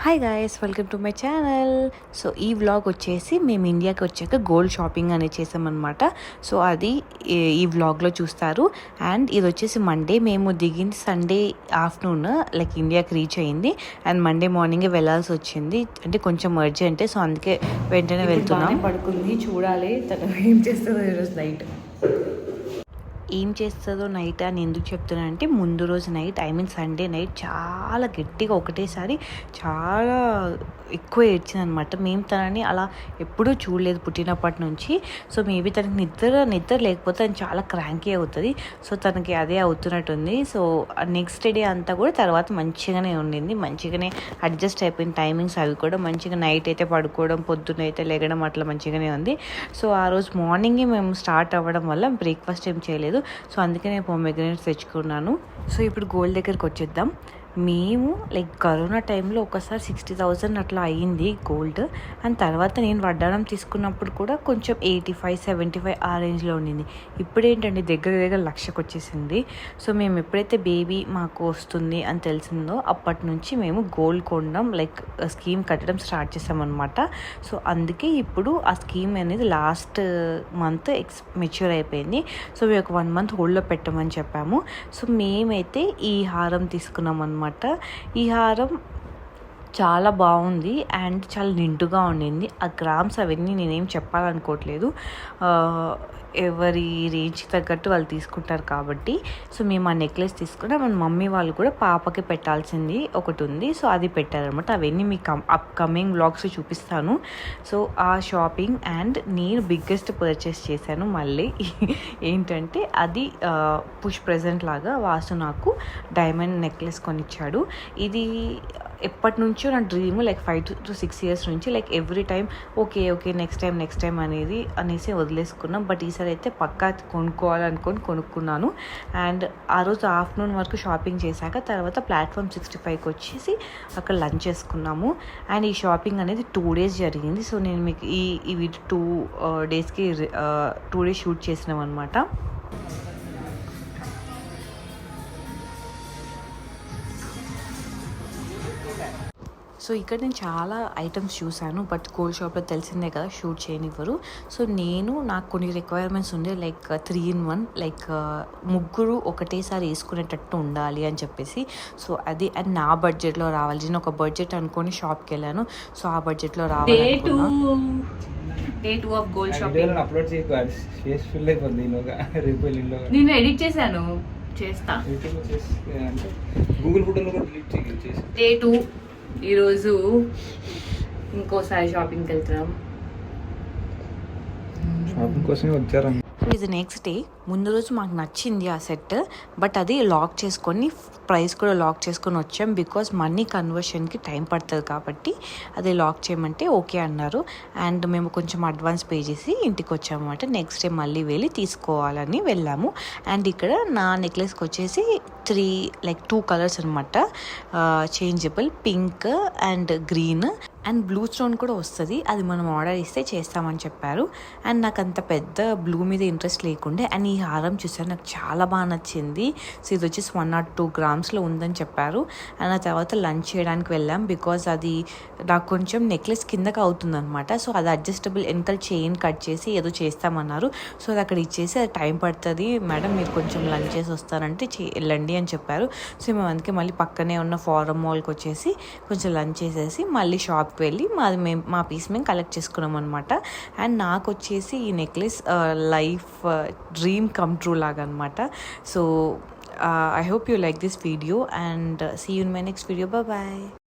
Hi guys, welcome to my channel. So ఈ vlog వచ్చేసి మేము ఇండియాకి వచ్చాక గోల్డ్ షాపింగ్ అనేది చేసామన్నమాట. సో అది ఈ వ్లాగ్లో చూస్తారు. అండ్ ఇది వచ్చేసి మండే, మేము దిగింది సండే ఆఫ్టర్నూన్ లైక్ ఇండియాకి రీచ్ అయ్యింది. అండ్ మండే మార్నింగే వెళ్ళాల్సి వచ్చింది, అంటే కొంచెం అర్జెంటే. సో అందుకే వెంటనే వెళ్తున్నాం. పడుకుంది, చూడాలి తను ఏం చేస్తుందో ఈరోజు నైట్. ఏం చేస్తుందో నైట్ అని ఎందుకు చెప్తున్నానంటే, ముందు రోజు నైట్ సండే నైట్ చాలా గట్టిగా ఒకటేసారి చాలా ఎక్కువ ఏడ్చింది అనమాట. మేము తనని అలా ఎప్పుడూ చూడలేదు పుట్టినప్పటి నుంచి. సో మేబీ తనకి నిద్ర లేకపోతే తను చాలా క్రాంకీ అవుతుంది. సో తనకి అదే అవుతున్నట్టుంది. సో నెక్స్ట్ డే అంతా కూడా తర్వాత మంచిగానే ఉండింది, మంచిగానే అడ్జస్ట్ అయిపోయింది. టైమింగ్స్ అవి కూడా మంచిగా, నైట్ అయితే పడుకోవడం, పొద్దున్న అయితే లేగడం అట్లా మంచిగానే ఉంది. సో ఆ రోజు మార్నింగే మేము స్టార్ట్ అవ్వడం వల్ల బ్రేక్ఫాస్ట్ ఏం చేయలేదు. సో అందుకే నేను పొమోగ్రానేట్స్ తెచ్చుకున్నాను. సో ఇప్పుడు గోల్డ్ దగ్గరికి వచ్చేద్దాం. మేము లైక్ కరోనా టైంలో ఒకసారి 60,000 అట్లా అయ్యింది గోల్డ్. అండ్ తర్వాత నేను వడ్డానం తీసుకున్నప్పుడు కూడా కొంచెం 85-75 ఆ రేంజ్లో ఉండింది. ఇప్పుడు ఏంటంటే దగ్గర 1,00,000కి వచ్చేసింది. సో మేము ఎప్పుడైతే బేబీ మాకు వస్తుంది అని తెలిసిందో అప్పటి నుంచి మేము గోల్డ్ కొనడం లైక్ స్కీమ్ కట్టడం స్టార్ట్ చేసామన్నమాట. సో అందుకే ఇప్పుడు ఆ స్కీమ్ అనేది లాస్ట్ మంత్ మెచ్యూర్ అయిపోయింది. సో మేము ఒక 1 month హోల్డ్లో పెట్టమని చెప్పాము. సో మేమైతే ఈ హారం తీసుకున్నాం అన్నమాట. ఈ హారం చాలా బాగుంది అండ్ చాలా నిండుగా ఉండింది. ఆ గ్రామ్స్ అవన్నీ నేనేం చెప్పాలనుకోవట్లేదు, ఎవరి రేంజ్కి తగ్గట్టు వాళ్ళు తీసుకుంటారు కాబట్టి. సో మేము ఆ నెక్లెస్ తీసుకున్నాం. మన మమ్మీ వాళ్ళు కూడా పాపకి పెట్టాల్సింది ఒకటి ఉంది, సో అది పెట్టారనమాట. అవన్నీ మీకు అప్కమింగ్ వ్లాగ్స్ చూపిస్తాను. సో ఆ షాపింగ్ అండ్ నేను బిగ్గెస్ట్ పర్చేస్ చేశాను మళ్ళీ ఏంటంటే అది పుష్ ప్రెజెంట్ లాగా వాసు నాకు డైమండ్ నెక్లెస్ కొనిచ్చాడు. ఇది ఎప్పటి నుంచో నా డ్రీమ్, లైక్ 5 to 6 years నుంచి. Like every time okay next time అనేసి వదిలేసుకున్నాం. బట్ ఈసారి అయితే పక్కా కొనుక్కోవాలనుకొని కొనుక్కున్నాను. అండ్ ఆ రోజు ఆఫ్టర్నూన్ వరకు షాపింగ్ చేశాక తర్వాత ప్లాట్ఫామ్ 65కి వచ్చేసి అక్కడ లంచ్ చేసుకున్నాము. అండ్ ఈ షాపింగ్ అనేది 2 days జరిగింది. సో నేను మీకు ఈ వీడియో 2 daysకి 2 days షూట్ చేసినాం అనమాట. సో ఇక్కడ నేను చాలా ఐటమ్స్ చూశాను, బట్ గోల్డ్ షాప్లో తెలిసిందే కదా షూట్ చేయనివ్వరు. సో నాకు కొన్ని రిక్వైర్మెంట్స్ ఉండే, లైక్ 3 in 1, లైక్ ముగ్గురు ఒకటేసారి వేసుకునేటట్టు ఉండాలి అని చెప్పేసి. సో అది అండ్ నా బడ్జెట్లో రావాలి. నేను ఒక బడ్జెట్ అనుకొని షాప్కి వెళ్ళాను. సో ఆ బడ్జెట్లో రావాలి. Day 2 of gold shopping upload నేను ఎడిట్ చేశాను, చేస్తా. గూగుల్ ఫోటోలో కూడా డిలీట్ చేసి Day 2 ఈరోజు ఇంకోసారి షాపింగ్కి వెళ్తున్నాం. షాపింగ్ కోసమే వచ్చారా? ఇది నెక్స్ట్ డే. ముందు రోజు మాకు నచ్చింది ఆ సెట్, బట్ అది లాక్ చేసుకొని ప్రైస్ కూడా లాక్ చేసుకొని వచ్చాం. బికాజ్ మనీ కన్వర్షన్కి టైం పడుతుంది కాబట్టి అది లాక్ చేయమంటే ఓకే అన్నారు. అండ్ మేము కొంచెం అడ్వాన్స్ పే చేసి ఇంటికి వచ్చామన్నమాట. నెక్స్ట్ డే మళ్ళీ వెళ్ళి తీసుకోవాలని వెళ్ళాము. అండ్ ఇక్కడ నా నెక్లెస్కి వచ్చేసి 2 కలర్స్ అనమాట, changeable, pink and green and blue stone కూడా వస్తుంది. అది మనం ఆర్డర్ ఇస్తే చేస్తామని చెప్పారు. అండ్ నాకు అంత పెద్ద బ్లూ మీద ఇంట్రెస్ట్ లేకుండే. అండ్ ఈ హారం చూసారు, నాకు చాలా బాగా నచ్చింది. సో ఇది వచ్చేసి 1 or 2 grams ఉందని చెప్పారు. అండ్ ఆ తర్వాత లంచ్ చేయడానికి వెళ్ళాం. బికాజ్ అది నాకు కొంచెం నెక్లెస్ కిందకి అవుతుందన్నమాట. సో అది అడ్జస్టబుల్, వెనకాల చైన్ కట్ చేసి ఏదో చేస్తామన్నారు. సో అది అక్కడ ఇచ్చేసి అది టైం పడుతుంది మేడం, మీరు కొంచెం లంచ్ చేసి వస్తారంటే వెళ్ళండి అని చెప్పారు. సో మేము అందుకే మళ్ళీ పక్కనే ఉన్న ఫారం మాల్కి వచ్చేసి కొంచెం లంచ్ చేసేసి మళ్ళీ షాప్కి వెళ్ళి మా పీస్ మేము కలెక్ట్ చేసుకున్నాం అనమాట. అండ్ నాకు వచ్చేసి ఈ necklace life dream come true లాగా అనమాట. So I hope you like this video and see you in my next video. Bye bye.